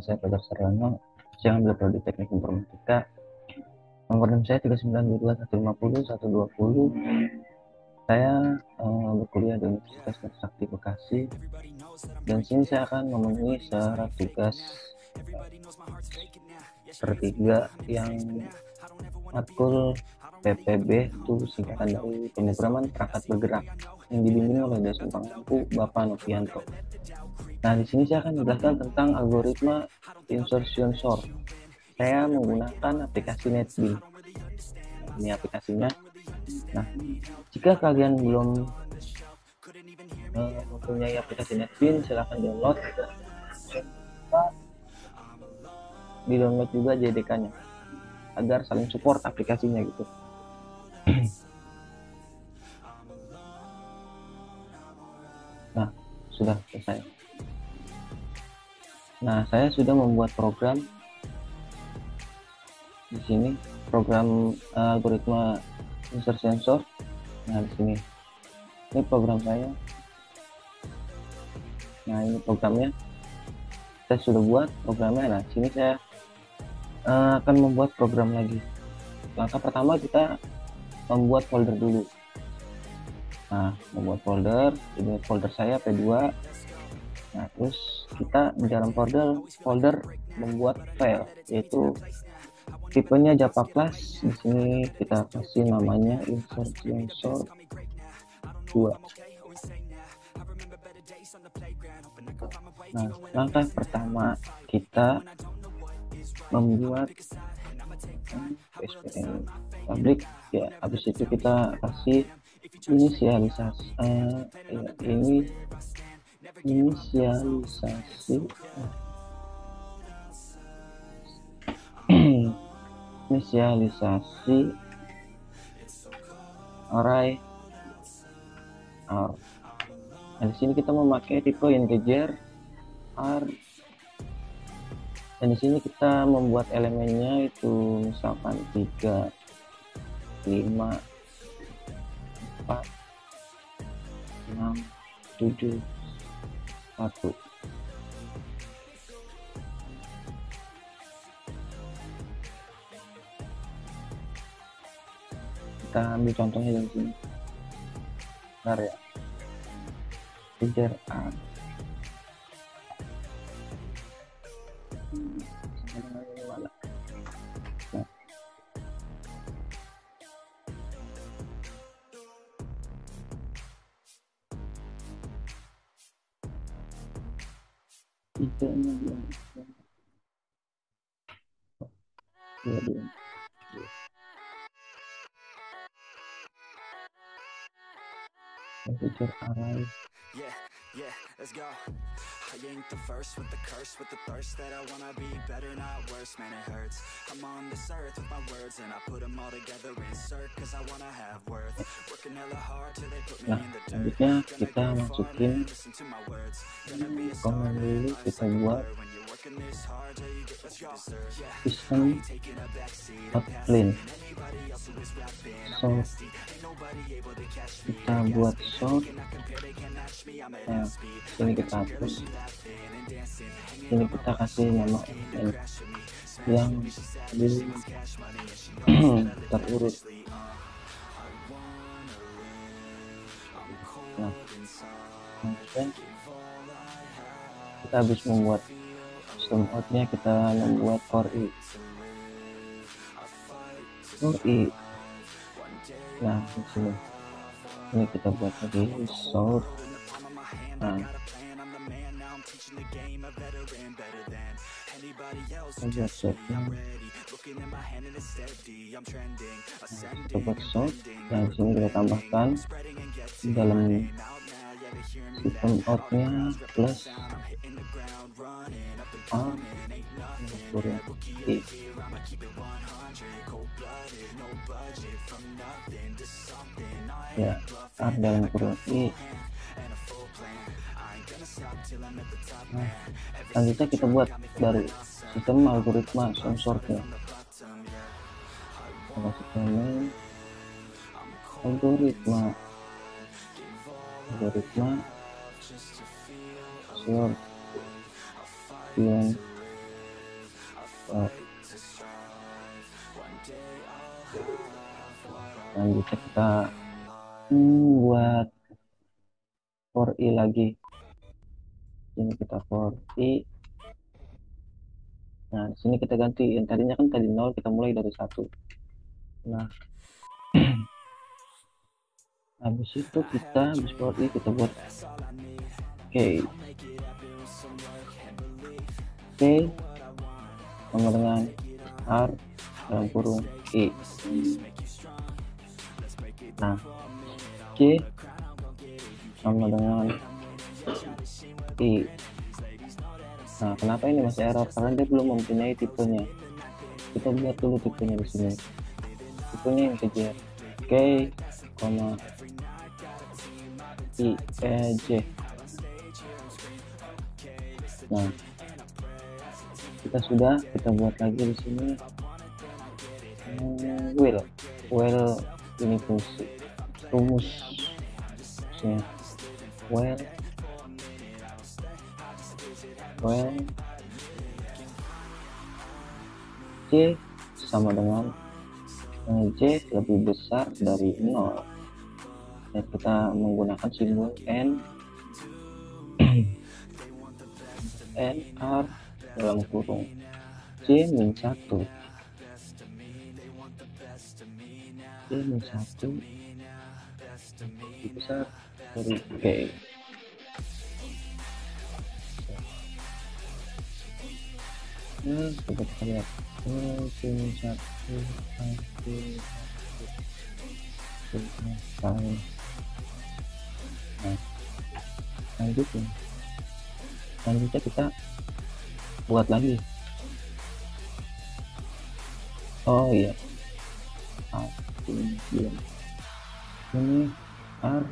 saya Fajar Saryono. Saya ambil prodi Teknik Informatika. Nomor NIM saya 392150120. Saya berkuliah di Universitas Trisakti Bekasi, dan sini saya akan memenuhi syarat tugas tertiga yang matkul PPB, itu singkatan dari pemrograman perangkat bergerak, yang dibimbing oleh dosen pengampu Bapak Novianto. Nah, di sini saya akan menjelaskan tentang algoritma insertion sort. Saya menggunakan aplikasi NetBeans. Ini aplikasinya. Nah, jika kalian belum mempunyai aplikasi NetBeans, silahkan download. Di download juga JDK-nya agar saling support aplikasinya gitu. Nah, sudah selesai. Nah, saya sudah membuat program di sini, program algoritma insertion sort. Nah, di sini ini program saya. Nah, ini programnya saya sudah buat programnya. Nah, sini saya akan membuat program lagi. Langkah pertama kita membuat folder dulu. Nah, membuat folder, ini folder saya P2. Nah, terus kita di dalam folder membuat file, yaitu tipenya Java class. Di sini kita kasih namanya insertion sort 2. Nah, langkah pertama kita membuat SPN public, ya. Habis itu kita kasih inisialisasi inisialisasi array R. Nah, di sini kita memakai tipe integer R, dan di sini kita membuat elemennya itu misalkan 3, 5, 4, 6, 7, 1. Kita ambil contohnya dari sini. Bentar ya. Integer A. Nah. Integer array. Yeah, let's go. I ain't the first with the curse, with the thirst that I wanna be better, not worse, man it hurts. I'm on this earth with my words and I put them all together, insert, cause I wanna have worth. Working hella hard till they put me in the dirt. Selanjutnya kita masukin komen dulu, kita buat sistem outline. So kita buat sort. Nah, ini kita hapus. Ini kita kasih nama yang terurut. Nah, kemudian kita habis membuat sistem outnya, kita membuat for i. Nah, di sini ini kita buat lagi sort. Nah, kita buat sortnya. Kita buat sort. Nah, di sini kita tambahkan di dalam sistem outnya plus A kurang I. Ya, R dalam kurung I. Nah, selanjutnya kita buat dari sistem algoritma sortnya. Kita sistemnya algoritma sort Selanjutnya kita buat for i lagi. Ini kita for i. Nah, di sini kita ganti yang tadinya kan tadi 0, kita mulai dari 1. Nah, habis itu kita habis for i kita buat K sama dengan R dalam kurung I. Nah, C sama dengan I. Nah, kenapa ini masih error? Karena dia belum mempunyai tipenya. Kita buat dulu tipenya di sini. Tipenya yang kejar K, I, E, J. Nah, kita buat lagi di sini well ini fungsi rumusnya well J sama dengan J lebih besar dari 0, dan kita menggunakan simbol N R dalam kurung J min 1 lebih besar dari K. Nah, coba kita lihat J min 1 nah, selanjutnya kita buat lagi. Oh iya, ini R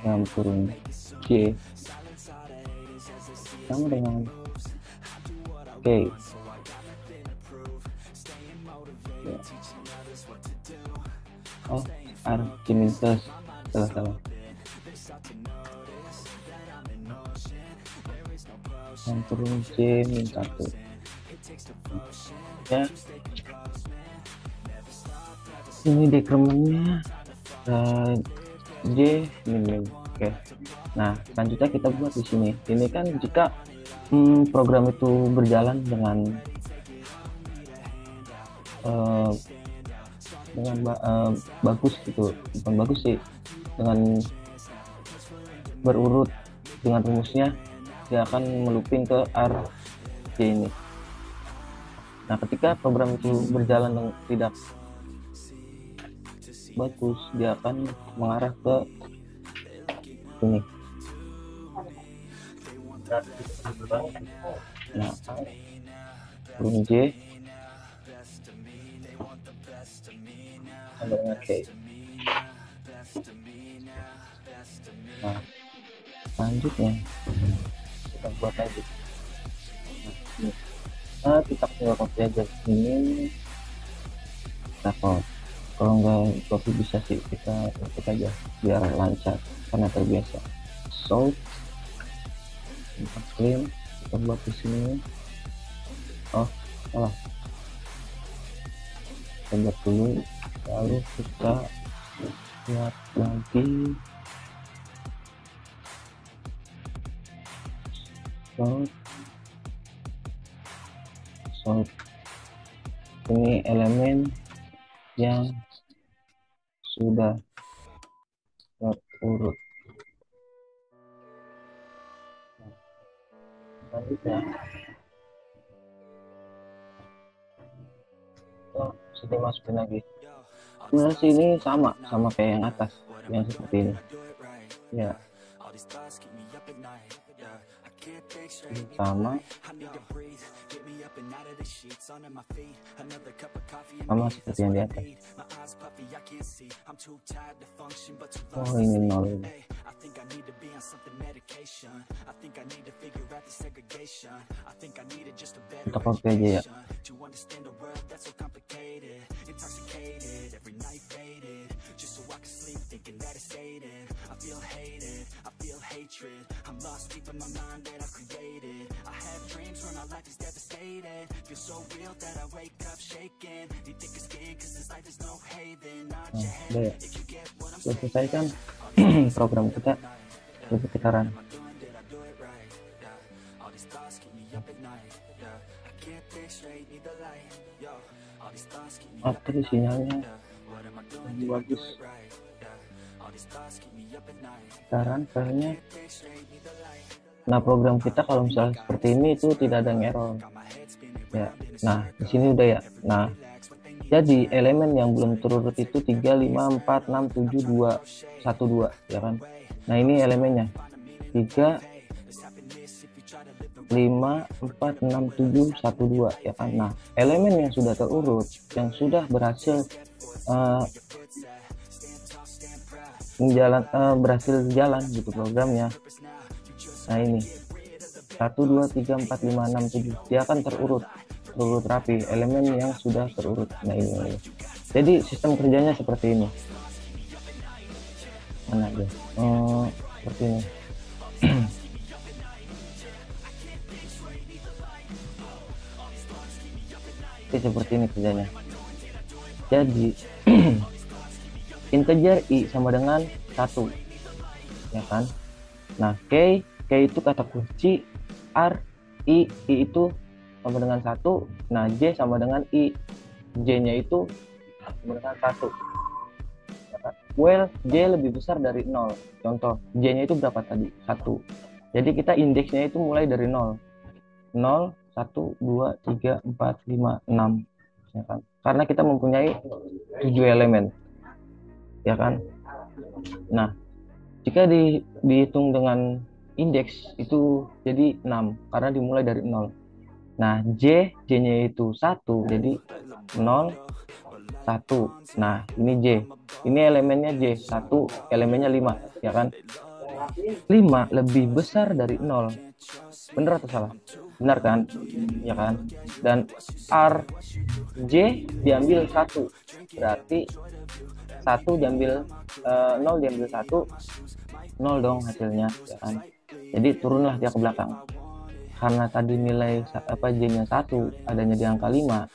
dalam kurung J sama dengan K. Ya. Oh, R J min plus, salah. Yang kurung J min 1. Ya, ini dekremennya J min. Oke. Nah, selanjutnya kita buat di sini. Ini kan jika program itu berjalan dengan bagus gitu, bukan bagus sih, dengan berurut dengan rumusnya, dia akan melooping ke RJ ini. Nah, ketika program itu berjalan dengan tidak bagus, dia akan mengarah ke ini. Nah, kurung J sama dengan K. Nah, selanjutnya kita buat lagi. Nah, kita tinggal copy aja ini, kita copy. Kalau nggak copy bisa sih kita ketik aja biar lancar karena terbiasa. So kita clean, kita buat di sini. Oh, salah. Kita buat dulu, lalu kita buat lagi. So ini elemen yang sudah terurut. Selanjutnya kita masukin lagi. Sebenarnya sini sama kayak yang atas, yang seperti ini. Ya, sama. sama seperti yang di atas. Oh, ini 0. Kita copy aja ya. Udah ya, selesaikan program kita putaran. Tadi sinyalnya bagus. Sekarang kayaknya. Nah, program kita kalau misalnya seperti ini itu tidak ada yang error. Ya. Nah, di sini udah ya. Nah, jadi elemen yang belum terurut itu 3, 5, 4, 6, 7, 2, 1, 2, ya kan. Nah, ini elemennya 3, 5, 4, 6, 7, 1, 2, ya kan. Nah, elemen yang sudah terurut, yang sudah berhasil berhasil jalan gitu programnya. Nah, ini 1, 2, 3, 4, 5, 6, 7, dia akan terurut rapi elemen yang sudah terurut. Nah, ini. Jadi sistem kerjanya seperti ini. Mana aja? Seperti ini. Seperti ini kerjanya. Jadi integer i sama dengan 1, ya kan. Nah, k itu kata kunci, r i itu sama dengan 1. Nah, j sama dengan i, j nya itu sama dengan 1, ya kan? Well, j lebih besar dari 0. Contoh, j nya itu berapa tadi? 1. Jadi kita indeksnya itu mulai dari 0, 0, 1, 2, 3, 4, 5, 6, ya kan? Karena kita mempunyai 7 elemen, ya kan. Nah, jika dihitung dengan indeks itu jadi 6 karena dimulai dari 0. Nah, j-nya itu 1, jadi 0, 1. Nah, ini j, ini elemennya j, 1 elemennya 5, ya kan. 5 lebih besar dari 0. Benar atau salah? Benar kan? Ya kan? Dan r j diambil 1, berarti 1 diambil 0 diambil 1, 0 dong hasilnya, ya kan. Jadi turunlah dia ke belakang. Karena tadi nilai j nya 1 adanya di angka 5,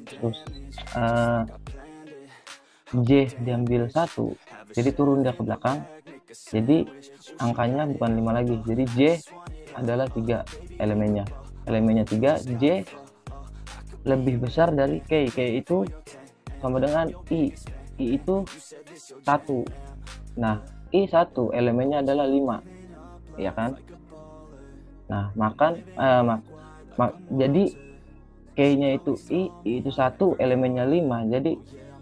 terus j diambil 1, jadi turun dia ke belakang. Jadi angkanya bukan 5 lagi, jadi j adalah 3 elemennya 3. J lebih besar dari k itu sama dengan i itu 1. Nah, i 1 elemennya adalah 5, ya kan. Nah, jadi k nya itu i itu 1 elemennya 5, jadi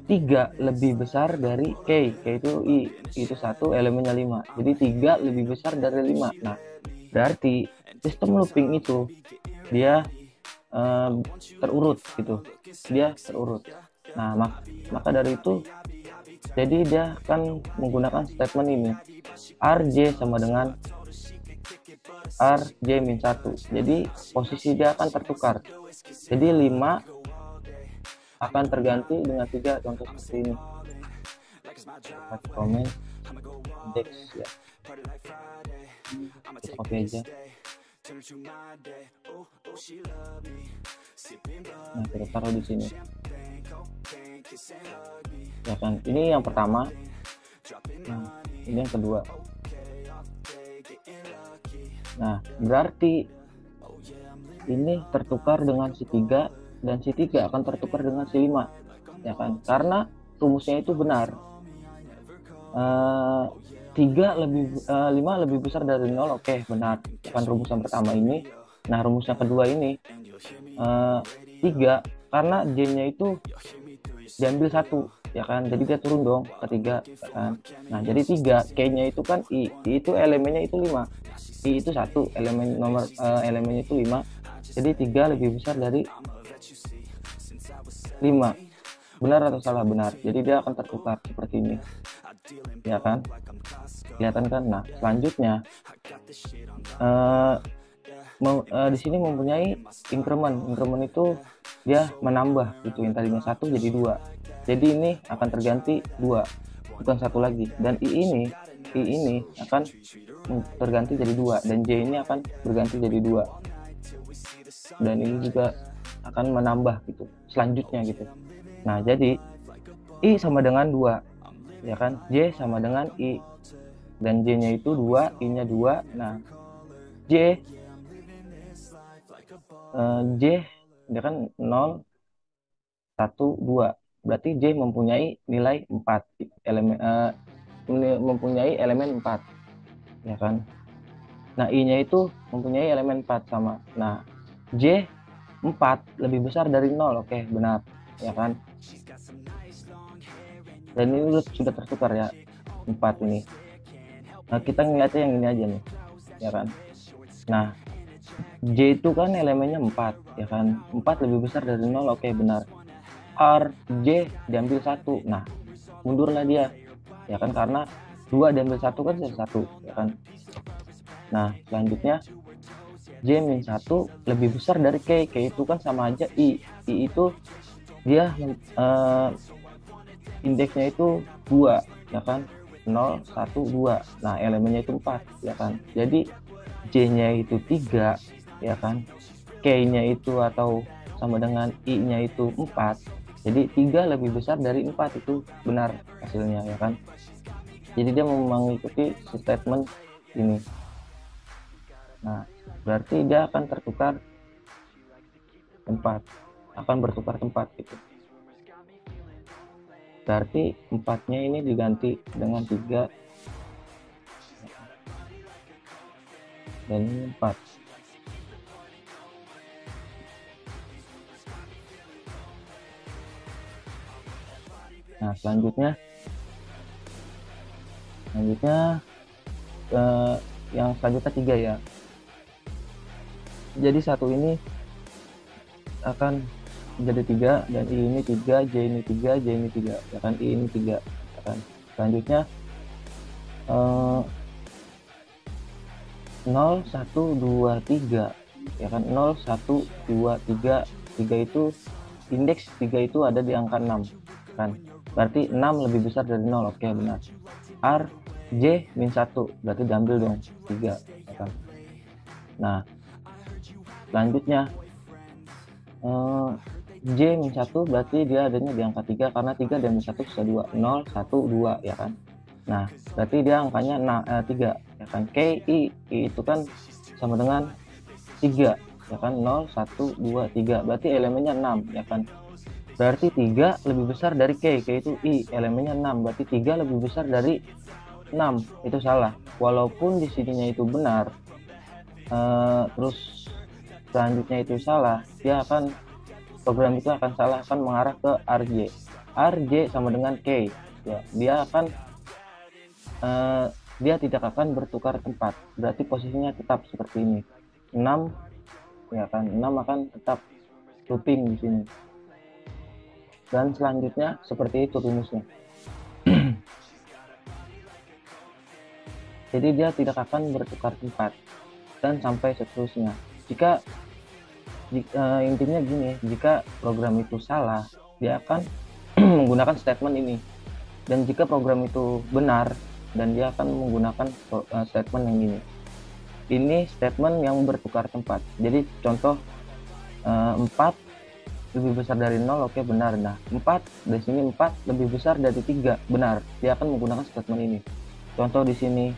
3 lebih besar dari k itu i itu 1 elemennya 5, jadi 3 lebih besar dari 5. Nah, berarti sistem looping itu dia terurut gitu, dia terurut. Nah, maka dari itu jadi dia akan menggunakan statement ini, rj sama dengan rj min 1. Jadi posisi dia akan tertukar, jadi 5 akan terganti dengan 3, contoh seperti ini. Komen indeks ya, kita copy aja. Nah, kita taruh di sini, ya kan. Ini yang pertama. Nah, ini yang kedua. Nah, berarti ini tertukar dengan si 3 dan si 3 akan tertukar dengan si 5, ya kan, karena rumusnya itu benar. 5 lebih besar dari 0, oke, benar, ya kan, rumus yang pertama ini. Nah, rumus yang kedua ini 3 karena j nya itu diambil 1, ya kan, jadi dia turun dong ke 3, ya kan. Nah, jadi 3 k nya itu kan i itu elemennya itu 5, i itu 1 elemennya itu 5, Jadi 3 lebih besar dari 5. Benar atau salah? Benar. Jadi dia akan tertukar seperti ini, ya kan? Kelihatan kan? Nah, selanjutnya di sini mempunyai increment. Increment itu dia menambah gitu, yang tadinya 1 jadi 2. Jadi ini akan terganti 2, bukan 1 lagi. Dan i ini akan terganti jadi 2, dan j ini akan berganti jadi 2. Dan ini juga akan menambah gitu selanjutnya gitu. Nah, jadi i sama dengan 2, ya kan? J sama dengan i, dan j nya itu 2, i nya 2. Nah, j dia kan 0 1 2, berarti j mempunyai nilai 4 elemen, mempunyai elemen 4, ya kan? Nah, i nya itu mempunyai elemen 4 sama. Nah, j 4 lebih besar dari 0. Oke, benar, ya kan? Dan ini sudah tertukar ya, 4 ini. Nah, kita ngeliatnya yang ini aja nih, ya kan? Nah, j itu kan elemennya 4, ya kan? 4 lebih besar dari 0. Oke, benar. R, j diambil 1. Nah, mundurlah dia, ya kan? Karena 2 diambil 1 kan jadi 1, ya kan? Nah, selanjutnya j-1 lebih besar dari k. K itu kan sama aja i. I itu dia indeksnya itu 2, ya kan? 0 1 2. Nah, elemennya itu 4, ya kan? Jadi j-nya itu 3, ya kan? K-nya itu atau sama dengan i-nya itu 4. Jadi 3 lebih besar dari 4, itu benar hasilnya, ya kan? Jadi dia mengikuti statement ini. Nah, berarti dia akan tertukar tempat, akan bertukar tempat gitu. Berarti 4-nya ini diganti dengan 3, dan ini 4. Nah, selanjutnya yang selanjutnya 3 ya. Jadi 1 ini akan menjadi 3, dan i ini 3, j ini 3, j ini 3, ya kan? I ini 3, ya kan? Selanjutnya 0 1 2 3, ya kan? 0 1 2 3. 3 itu indeks 3 itu ada di angka 6, kan? Berarti 6 lebih besar dari 0. Oke, benar. R, j min 1, berarti diambil dong 3, ya kan? Nah, selanjutnya j min 1 berarti dia adanya di angka 3, karena 3 diambil 1 sisa 2, 0 1 2, ya kan? Nah, berarti dia angkanya 3, ya kan? K, i itu kan sama dengan 3, ya kan? 0 1 2 3, berarti elemennya 6, ya kan? Berarti 3 lebih besar dari k. K itu i, elemennya 6, berarti 3 lebih besar dari 6. Itu salah, walaupun di sininya itu benar, terus selanjutnya itu salah, program itu akan salah, akan mengarah ke RJ. RJ sama dengan K, ya. Dia tidak akan bertukar tempat, berarti posisinya tetap seperti ini, 6, ya kan? 6 akan tetap looping di sini. Dan selanjutnya seperti itu rumusnya. Jadi dia tidak akan bertukar tempat, dan sampai seterusnya. Intinya gini, jika program itu salah, dia akan menggunakan statement ini. Dan jika program itu benar, dan dia akan menggunakan statement yang ini. Ini statement yang bertukar tempat. Jadi contoh 4 lebih besar dari 0, oke, benar. Nah, 4 di sini 4 lebih besar dari 3, benar. Dia akan menggunakan statement ini. Contoh di sini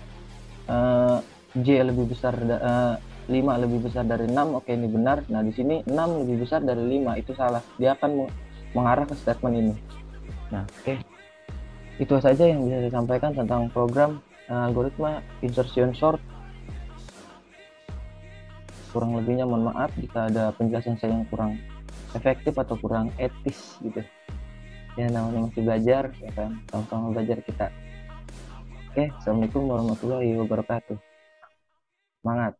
j lebih besar 5 lebih besar dari 6, oke, ini benar. Nah, di sini 6 lebih besar dari 5, itu salah. Dia akan mengarah ke statement ini. Nah, oke. Itu saja yang bisa saya sampaikan tentang program algoritma insertion sort. Kurang lebihnya mohon maaf jika ada penjelasan saya yang kurang efektif atau kurang etis gitu. Ya, namanya masih belajar, ya kan? Sama-sama belajar kita. Oke, assalamualaikum warahmatullahi wabarakatuh. Semangat.